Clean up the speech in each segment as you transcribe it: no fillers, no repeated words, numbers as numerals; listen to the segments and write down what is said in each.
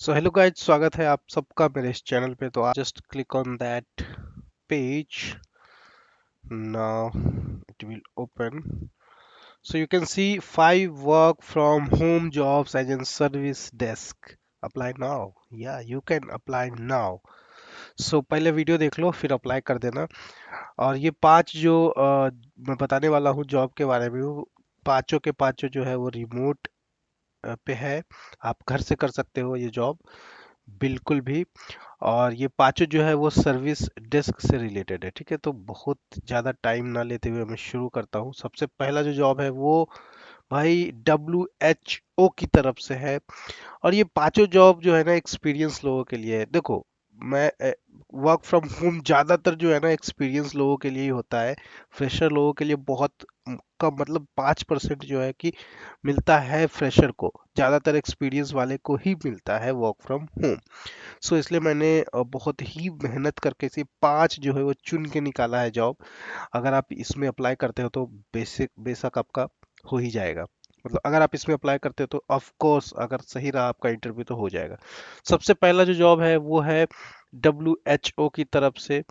So hello guys, स्वागत है आप सबका मेरे इस चैनल पे। तो आप just click on that page. Now it will open. So you can see 5 work from home jobs as an service desk. Apply now. या यू कैन अप्लाई नाउ। सो पहले वीडियो देख लो, फिर अप्लाई कर देना। और ये 5 जो मैं बताने वाला हूँ जॉब के बारे में, वो पांचों के पांचों जो है वो रिमोट पे है। आप घर से कर सकते हो ये जॉब, बिल्कुल भी। और ये पांचों जो है वो सर्विस डेस्क से रिलेटेड है, ठीक है। तो बहुत ज़्यादा टाइम ना लेते हुए मैं शुरू करता हूँ। सबसे पहला जो जॉब है वो भाई WHO की तरफ से है। और ये पांचों जॉब जो है ना एक्सपीरियंस लोगों के लिए है। देखो, मैं वर्क फ्रॉम होम ज़्यादातर जो है ना एक्सपीरियंस लोगों के लिए ही होता है। फ्रेशर लोगों के लिए बहुत कम, मतलब 5% जो है कि मिलता है फ्रेशर को। ज़्यादातर एक्सपीरियंस वाले को ही मिलता है वर्क फ्रॉम होम। सो इसलिए मैंने बहुत ही मेहनत करके से 5 जो है वो चुन के निकाला है जॉब। अगर आप इसमें अप्लाई करते हो तो बेशक आपका हो ही जाएगा। मतलब अगर आप इसमें अप्लाई करते हो तो ऑफ कोर्स अगर सही रहा आपका इंटरव्यू तो हो जाएगा। सबसे पहला जो जॉब है वो है WHO की तरफ से।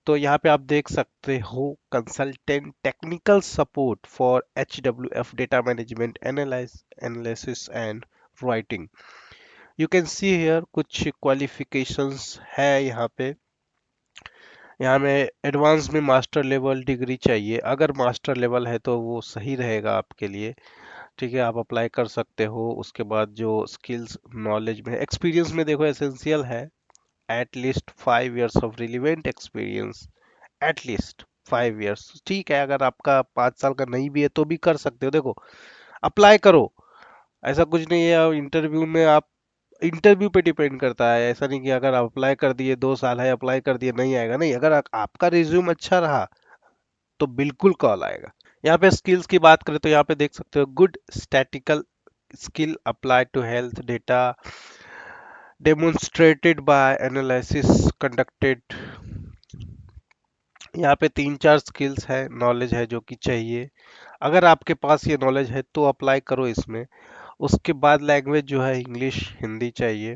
तो यहाँ पे आप देख सकते हो, consultant technical support for HWF data management analysis and writing. You can see here कुछ क्वालिफिकेशंस है यहाँ पे। यहाँ में एडवांस में मास्टर लेवल डिग्री चाहिए। अगर मास्टर लेवल है तो वो सही रहेगा आपके लिए, ठीक है। आप अप्लाई कर सकते हो। उसके बाद जो स्किल्स नॉलेज में एक्सपीरियंस में देखो, एसेंशियल है at least 5 years of relevant experience. At least 5 years, ठीक है। अगर आपका 5 साल का नहीं भी है तो भी कर सकते हो। देखो, अप्लाई करो, ऐसा कुछ नहीं है। इंटरव्यू में आप, इंटरव्यू पे डिपेंड करता है। ऐसा नहीं कि अगर आप अप्लाई कर दिए, 2 साल है अप्लाई कर दिए, नहीं आएगा। नहीं, अगर आपका रिज्यूम अच्छा रहा तो बिल्कुल कॉल आएगा। यहाँ पे स्किल्स की बात करें तो यहाँ पे देख सकते हो, good statistical skill applied to health data demonstrated by analysis conducted। यहाँ पे 3-4 स्किल्स है, नॉलेज है जो कि चाहिए। अगर आपके पास ये नॉलेज है तो अप्लाई करो इसमें। उसके बाद लैंग्वेज जो है इंग्लिश हिंदी चाहिए।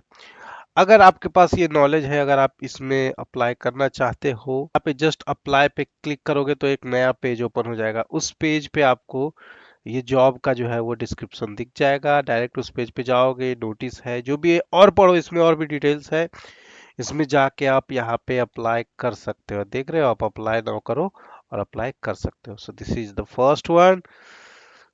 अगर आपके पास ये नॉलेज है, अगर आप इसमें अप्लाई करना चाहते हो, यहाँ पे जस्ट अप्लाई पे क्लिक करोगे तो एक नया पेज ओपन हो जाएगा। उस पेज पे आपको ये जॉब का जो है वो डिस्क्रिप्शन दिख जाएगा। डायरेक्ट उस पेज पे जाओगे, नोटिस है जो भी है, और पढ़ो, इसमें और भी डिटेल्स है। इसमें जाके आप यहाँ पे अप्लाई कर सकते हो। देख रहे हो, आप अप्लाई नाउ करो और अप्लाई कर सकते हो। So this is the first one.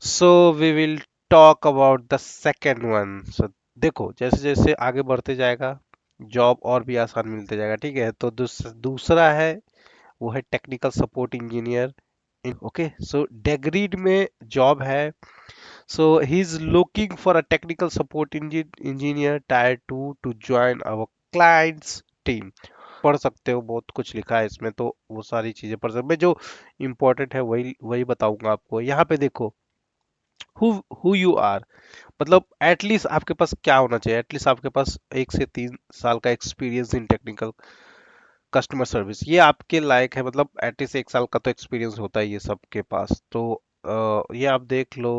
So we will talk about the second one. So देखो, जैसे जैसे आगे बढ़ते जाएगा जॉब और भी आसान मिलते जाएगा, ठीक है। तो दूसरा है वो है technical support engineer. Okay, so Degreed में जॉब है। So he is looking for a technical support engineer tier 2 to join our clients team. पढ़ सकते हो, बहुत कुछ लिखा है इसमें, तो वो सारी चीजें पढ़ सकते। मैं जो इम्पोर्टेंट है वही वही बताऊंगा आपको। यहाँ पे देखो, हु हु यू आर, मतलब एटलीस्ट आपके पास क्या होना चाहिए। एटलीस्ट आपके पास 1 से 3 साल का experience in technical customer service, ये आपके लायक है। मतलब एटलीस्ट 1 साल का तो एक्सपीरियंस होता है ये सबके पास। तो ये आप देख लो।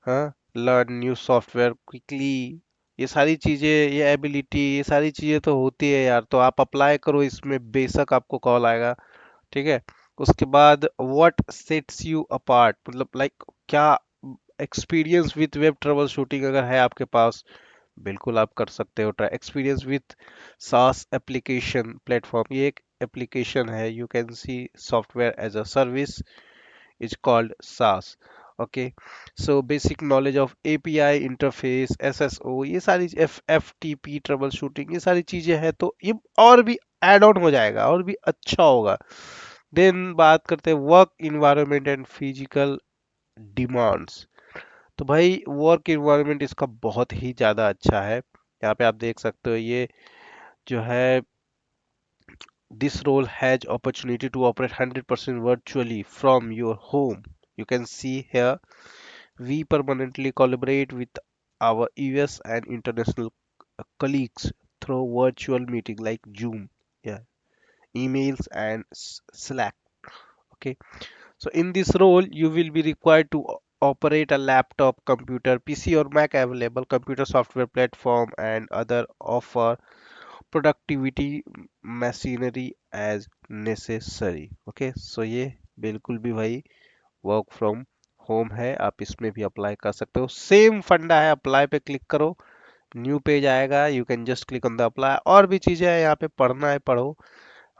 हाँ, लर्न न्यू सॉफ्टवेयर क्विकली, ये सारी चीजें, ये एबिलिटी, ये सारी चीजें तो होती है यार। तो आप अप्लाई करो इसमें, बेशक आपको कॉल आएगा, ठीक है। उसके बाद व्हाट सेट्स यू अपार्ट, मतलब लाइक क्या experience with web troubleshooting अगर है आपके पास, बिल्कुल आप कर सकते हो। Try experience with SaaS application platform, ये एक एप्लीकेशन है, you can see software as a service is called SaaS. Okay, so basic knowledge of API interface, SSO, ये सारी FTP ट्रबल शूटिंग, ये सारी चीजें हैं। तो ये और भी एड ऑन हो जाएगा और भी अच्छा होगा। देन बात करते हैं work environment and physical demands. तो भाई वर्क इन्वायरमेंट इसका बहुत ही ज़्यादा अच्छा है। यहाँ पे आप देख सकते हो, ये जो है, this role has opportunity to operate 100% virtually from your home. You can see here, we permanently collaborate with our US and international colleagues through virtual meeting like Zoom, yeah, emails and Slack. Okay, so in this role, you will be required to operate a laptop, computer, PC or Mac available, computer software platform and other offer productivity machinery as necessary. Okay so ये बिल्कुल भी भाई work from home है, आप इसमें भी apply कर सकते हो। सेम फंडा है, अप्लाई पे क्लिक करो, न्यू पेज आएगा, you can just click on the apply. और भी चीजें हैं यहाँ पे, पढ़ना है पढ़ो,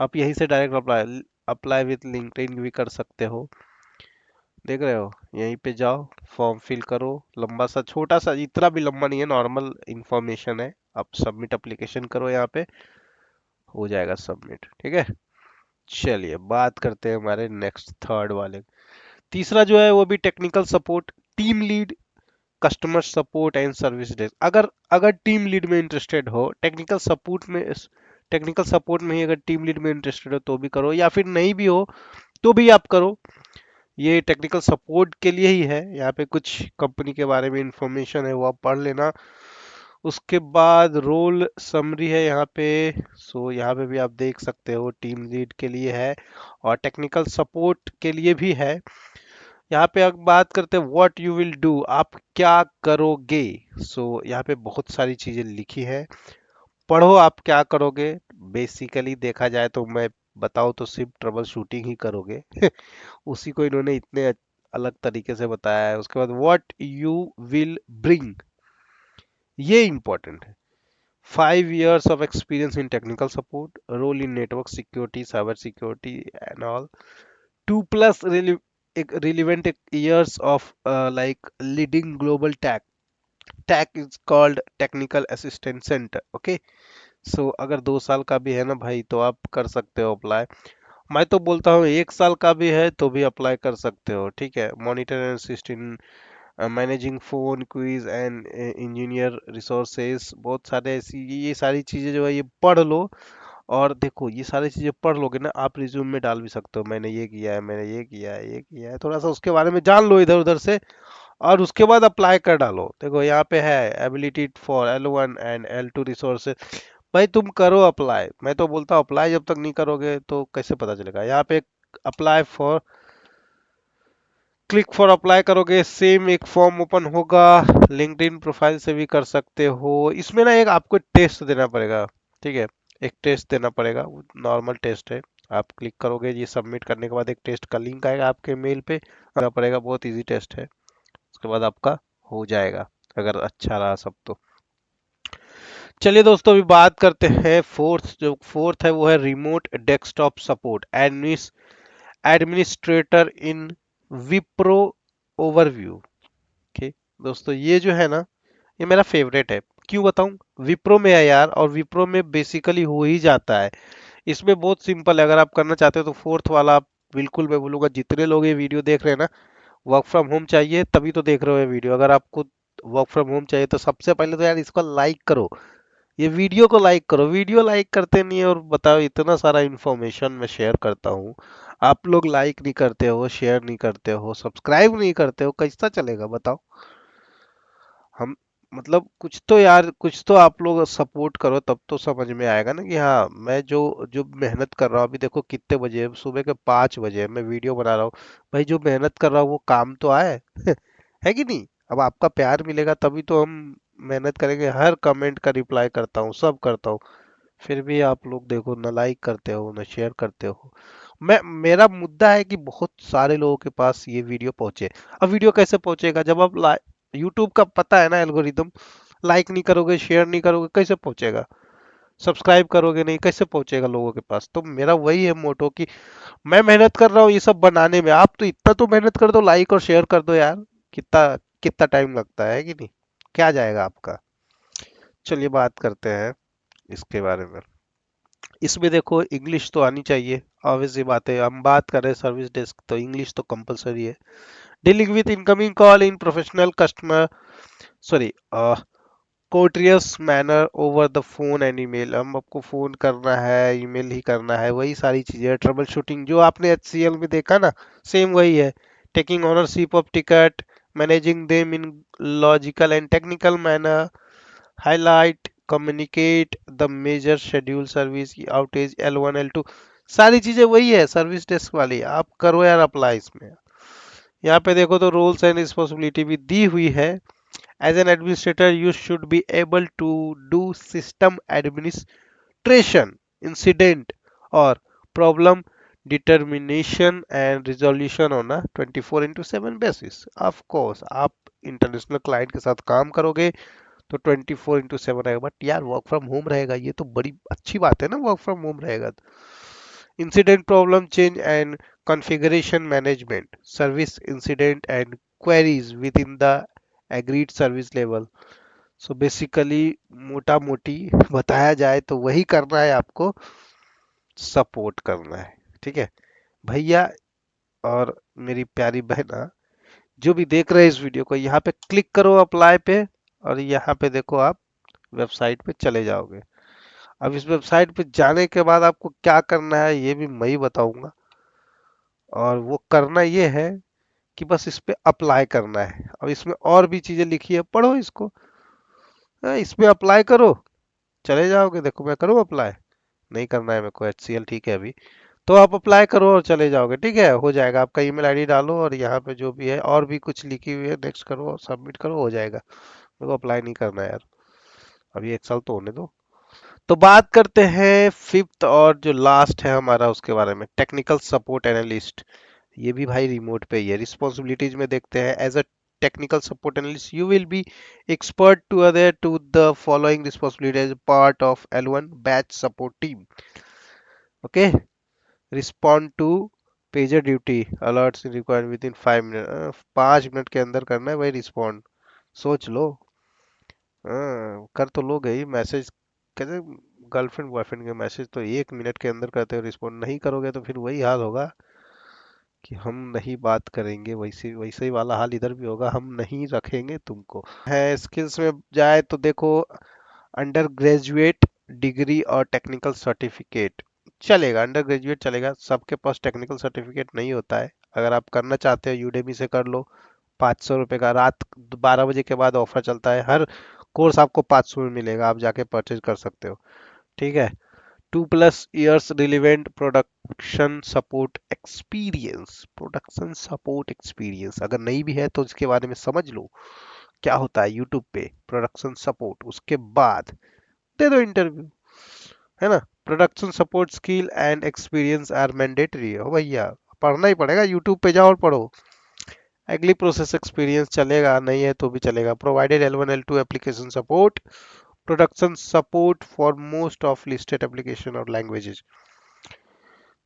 आप यहीं से direct apply apply with LinkedIn भी कर सकते हो। देख रहे हो, यहीं पे जाओ, फॉर्म फिल करो, लंबा सा, छोटा सा, इतना भी लंबा नहीं है, नॉर्मल इंफॉर्मेशन है। आप सबमिट एप्लीकेशन करो, यहाँ पे हो जाएगा सबमिट, ठीक है। चलिए बात करते हैं हमारे नेक्स्ट थर्ड वाले। तीसरा जो है वो भी technical support, team lead, customer support and service desk. अगर अगर टीम लीड में इंटरेस्टेड हो, टेक्निकल सपोर्ट में ही अगर टीम लीड में इंटरेस्टेड हो तो भी करो, या फिर नहीं भी हो तो भी आप करो। ये टेक्निकल सपोर्ट के लिए ही है, यहाँ पे कुछ कंपनी के बारे में इंफॉर्मेशन है वो आप पढ़ लेना। उसके बाद रोल समरी है यहाँ पे, सो यहाँ पे भी आप देख सकते हो, टीम लीड के लिए है और टेक्निकल सपोर्ट के लिए भी है। यहाँ पे अब बात करते हैं व्हाट यू विल डू, आप क्या करोगे। सो यहाँ पे बहुत सारी चीजें लिखी है, पढ़ो आप क्या करोगे। बेसिकली देखा जाए तो मैं बताऊँ तो सिर्फ ट्रबल शूटिंग ही करोगे उसी को इन्होंने इतने अलग तरीके से बताया है। उसके बाद व्हाट यू विल ब्रिंग, ये इंपॉर्टेंट है। 5 years of experience in technical support, role in network security, cyber security and all. 2+ relevant years of like leading global tech. Tech is called technical assistance center. Okay, so अगर 2 साल का भी है ना भाई तो आप कर सकते हो अप्लाई। मैं तो बोलता हूँ 1 साल का भी है तो भी अप्लाई कर सकते हो, ठीक है। Monitor and assist in managing phone quiz and engineer resources, बहुत सारे ऐसी ये सारी चीजें जो है ये पढ़ लो। और देखो ये सारी चीजें पढ़ लोगे ना, आप रिज्यूम में डाल भी सकते हो, मैंने ये किया है, मैंने ये किया है, ये किया है, थोड़ा सा उसके बारे में जान लो इधर उधर से, और उसके बाद अप्लाई कर डालो। देखो यहाँ पे है ability for L1 and L2 resources, भाई तुम करो अप्लाई। मैं तो बोलता हूँ अप्लाई जब तक नहीं करोगे तो कैसे पता चलेगा। यहाँ पे apply for, click for apply करोगे, सेम एक फॉर्म ओपन होगा, लिंक्डइन प्रोफाइल से भी कर सकते हो। इसमें ना एक आपको टेस्ट देना पड़ेगा, ठीक है, एक टेस्ट देना पड़ेगा, नॉर्मल टेस्ट है। आप क्लिक करोगे, ये सबमिट करने के बाद एक टेस्ट का लिंक आएगा आपके मेल पे, करना पड़ेगा, बहुत इजी टेस्ट है। उसके बाद आपका हो जाएगा, अगर अच्छा रहा सब तो। चलिए दोस्तों अभी बात करते हैं फोर्थ, जो फोर्थ है वो है रिमोट डेस्कटॉप सपोर्ट एडमिनिस्ट्रेटर इन विप्रो ओवरव्यू। ओके दोस्तों, ये जो है ना ये मेरा फेवरेट है। क्यों बताऊं, विप्रो में है यार, और विप्रो में बेसिकली हो ही जाता है। इसमें बहुत सिंपल है, अगर आप करना चाहते हो तो फोर्थ वाला आप बिल्कुल, मैं बोलूंगा जितने लोग ये वीडियो देख रहे हैं ना, वर्क फ्रॉम होम चाहिए तभी तो देख रहे हो ये वीडियो। अगर आपको वर्क फ्रॉम होम चाहिए तो सबसे पहले तो यार इसको लाइक करो, ये वीडियो को लाइक करो। वीडियो लाइक करते नहीं है, और बताओ इतना सारा इन्फॉर्मेशन मैं शेयर करता हूँ, आप लोग लाइक नहीं करते हो, शेयर नहीं करते हो, सब्सक्राइब नहीं करते हो, कैसा चलेगा बताओ। हम मतलब कुछ तो यार, कुछ तो आप लोग सपोर्ट करो, तब तो समझ में आएगा ना कि हाँ मैं जो जो मेहनत कर रहा हूँ। अभी देखो कितने बजे है, सुबह के 5 बजे है, मैं वीडियो बना रहा हूँ। भाई जो मेहनत कर रहा हूँ वो काम तो आए है कि नहीं। अब आपका प्यार मिलेगा तभी तो हम मेहनत करेंगे। हर कमेंट का रिप्लाई करता हूँ, सब करता हूँ, फिर भी आप लोग देखो ना लाइक करते हो ना शेयर करते हो। मैं मेरा मुद्दा है कि बहुत सारे लोगों के पास ये वीडियो पहुंचे। अब वीडियो कैसे पहुंचेगा, जब आप यूट्यूब का पता है ना एल्गोरिदम, लाइक नहीं करोगे, शेयर नहीं करोगे, कैसे पहुंचेगा। सब्सक्राइब करोगे नहीं, कैसे पहुंचेगा लोगों के पास। तो मेरा वही है मोटो कि मैं मेहनत कर रहा हूँ ये सब बनाने में, आप तो इतना तो मेहनत कर दो, लाइक और शेयर कर दो यार। कितना कितना टाइम लगता है कि नहीं, क्या जाएगा आपका। चलिए बात करते हैं इसके बारे में। इसमें देखो इंग्लिश तो आनी चाहिए, ऑब्वियस सी बात है, हम बात कर रहे हैं सर्विस डेस्क तो इंग्लिश तो कंपलसरी है। Dealing with incoming call in professional customer, sorry, courteous manner over the phone and email. हम आपको फोन करना है, ईमेल ही करना है, वही सारी चीजें। ट्रबल शूटिंग जो आपने HCL में देखा ना, सेम वही है। Taking ownership of ticket, managing them in logical and technical manner, highlight communicate the major schedule service की आउटेज L1 L2, सारी चीजें वही है सर्विस डेस्क वाली। आप करो यार अप्लाई इसमें, यहाँ पे देखो तो रोल्स एंड रिस्पॉन्सिबिलिटी भी दी हुई है। As an administrator you should be able to do system administration, incident और problem determination and resolution on a 24/7 basis. Of course आप इंटरनेशनल क्लाइंट के साथ काम करोगे तो 24/7 रहेगा, बट यार वर्क फ्रॉम होम रहेगा, ये तो बड़ी अच्छी बात है ना, वर्क फ्रॉम होम रहेगा। Incident problem change and configuration management, service incident and queries with in the agreed service level. So basically मोटा मोटी बताया जाए तो वही करना है आपको, सपोर्ट करना है। ठीक है भैया और मेरी प्यारी बहना, जो भी देख रहे हैं इस वीडियो को, यहाँ पे क्लिक करो अप्लाई पे, और यहाँ पे देखो आप वेबसाइट पे चले जाओगे। अब इस वेबसाइट पे जाने के बाद आपको क्या करना है ये भी मैं ही बताऊंगा, और वो करना ये है कि बस इस पे अप्लाई करना है। अब इसमें और भी चीजें लिखी है, पढ़ो इसको। इसमें अप्लाई करो, चले जाओगे। देखो मैं करूँ अप्लाई, नहीं करना है मेरे को, HCL ठीक है अभी। तो आप अप्लाई करो और चले जाओगे, ठीक है, हो जाएगा। आपका ईमेल आईडी डालो और यहाँ पे जो भी है और भी कुछ लिखी हुई है, नेक्स्ट करो और सबमिट करो, हो जाएगा। मेरे को अप्लाई नहीं करना है यार, अभी 1 साल तो होने दो। तो बात करते हैं फिफ्थ और जो लास्ट है हमारा उसके बारे में, टेक्निकल सपोर्ट एनालिस्ट। ये भी भाई रिमोट पे ही है। रिस्पॉन्सिबिलिटीज में देखते हैं, as a technical support analyst you will be expert to other to the following responsibilities part of L1 batch support team. Okay, respond to pager duty alerts required within 5 minute, 5 minute के अंदर करना है भाई respond. सोच लो। कर तो लोगे ही message, कहते गर्लफ्रेंड बॉयफ्रेंड के मैसेज तो 1 मिनट के अंदर करते हो, रिस्पॉन्ड नहीं करोगे तो फिर वही हाल होगा कि हम नहीं बात करेंगे, वैसे वैसे ही वाला हाल इधर भी होगा, हम नहीं रखेंगे तुमको। है स्किल्स में जाए तो देखो, अंडर ग्रेजुएट डिग्री और टेक्निकल सर्टिफिकेट चलेगा। अंडर ग्रेजुएट चलेगा, सबके पास टेक्निकल सर्टिफिकेट नहीं होता है। अगर आप करना चाहते हो यूडेमी से कर लो, 500 रुपये का, रात 12 बजे के बाद ऑफर चलता है, हर कोर्स आपको 500 में मिलेगा, आप जाके परचेज कर सकते हो। ठीक है, 2+ years relevant production support experience, production support experience अगर नहीं भी है तो इसके बारे में समझ लो क्या होता है यूट्यूब पे प्रोडक्शन सपोर्ट, उसके बाद दे दो इंटरव्यू, है ना। Production support skill and experience are mandatory हो भैया, पढ़ना ही पड़ेगा, यूट्यूब पे जाओ और पढ़ो। एग्ली प्रोसेस एक्सपीरियंस चलेगा, नहीं है तो भी चलेगा। Provided L1 L2 application support, production support for most of listed application और लैंग्वेजेस।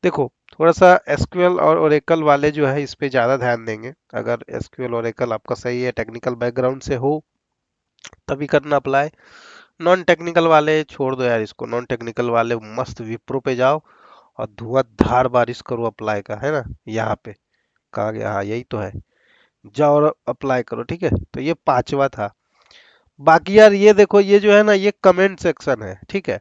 देखो थोड़ा सा एसक्यूएल और ओरेकल वाले जो है इस पे ज़्यादा ध्यान देंगे। अगर एसक्यूएल ओरेकल आपका सही है, टेक्निकल बैकग्राउंड से हो, तभी करना अप्लाई। नॉन टेक्निकल वाले छोड़ दो यार इसको, नॉन टेक्निकल वाले मस्त विप्रो पे जाओ और धुआंधार बारिश करो अप्लाई का, है ना। यहाँ पे कहा गया, हाँ यही तो है, जाओ और अप्लाई करो। ठीक है, तो ये पांचवा था। बाकी यार ये देखो, ये जो है ना ये कमेंट सेक्शन है, ठीक है।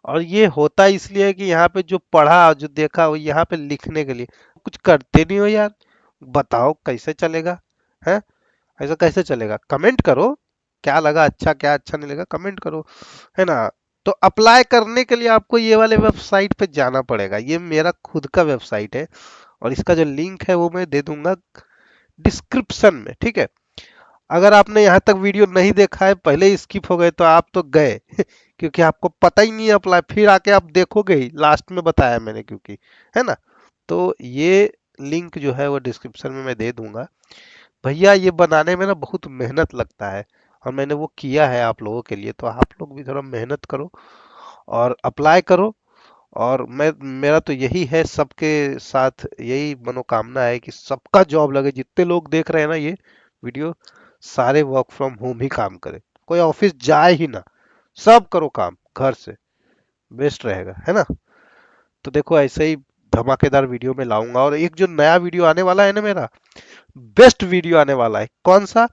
और ये होता इसलिए है कि यहाँ पे जो पढ़ा जो देखा वो यहाँ पे लिखने के लिए, कुछ करते नहीं हो यार, बताओ कैसे चलेगा, है। ऐसा कैसे चलेगा, कमेंट करो, क्या लगा अच्छा क्या अच्छा नहीं लगा कमेंट करो, है ना। तो अप्लाई करने के लिए आपको ये वाले वेबसाइट पे जाना पड़ेगा, ये मेरा खुद का वेबसाइट है, और इसका जो लिंक है वो मैं दे दूंगा डिस्क्रिप्शन में, ठीक है। अगर आपने यहाँ तक वीडियो नहीं देखा है, पहले ही स्किप हो गए तो आप तो गए क्योंकि आपको पता ही नहीं है अप्लाई, फिर आके आप देखोगे ही, लास्ट में बताया मैंने क्योंकि, है ना। तो ये लिंक जो है वो डिस्क्रिप्शन में मैं दे दूंगा। भैया ये बनाने में ना बहुत मेहनत लगता है, और मैंने वो किया है आप लोगों के लिए, तो आप लोग भी थोड़ा मेहनत करो और अप्लाई करो। और मैं, मेरा तो यही है, सबके साथ यही मनोकामना है कि सबका जॉब लगे, जितने लोग देख रहे हैं ना ये वीडियो, सारे वर्क फ्रॉम होम ही काम करें, कोई ऑफिस जाए ही ना, सब करो काम घर से, बेस्ट रहेगा, है ना। तो देखो ऐसे ही धमाकेदार वीडियो में लाऊंगा, और एक जो नया वीडियो आने वाला है ना मेरा, बेस्ट वीडियो आने वाला है, कौन सा,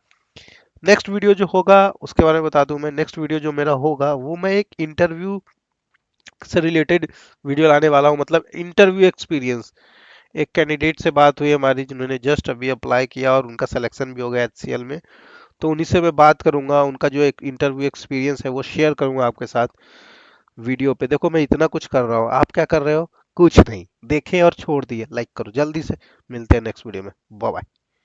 नेक्स्ट वीडियो जो होगा उसके बारे में बता दूं मैं। नेक्स्ट वीडियो जो मेरा होगा वो मैं एक इंटरव्यू से रिलेटेड वीडियो लाने वाला हूँ, मतलब इंटरव्यू एक्सपीरियंस। एक कैंडिडेट से बात हुई हमारी जिन्होंने जस्ट अभी अप्लाई किया और उनका सिलेक्शन भी हो गया HCL में, तो उन्हीं से मैं बात करूंगा, उनका जो एक इंटरव्यू एक्सपीरियंस है वो शेयर करूंगा आपके साथ वीडियो पे। देखो मैं इतना कुछ कर रहा हूँ, आप क्या कर रहे हो, कुछ नहीं, देखें और छोड़ दिए, लाइक करो जल्दी से। मिलते हैं नेक्स्ट वीडियो में, बाय बाय।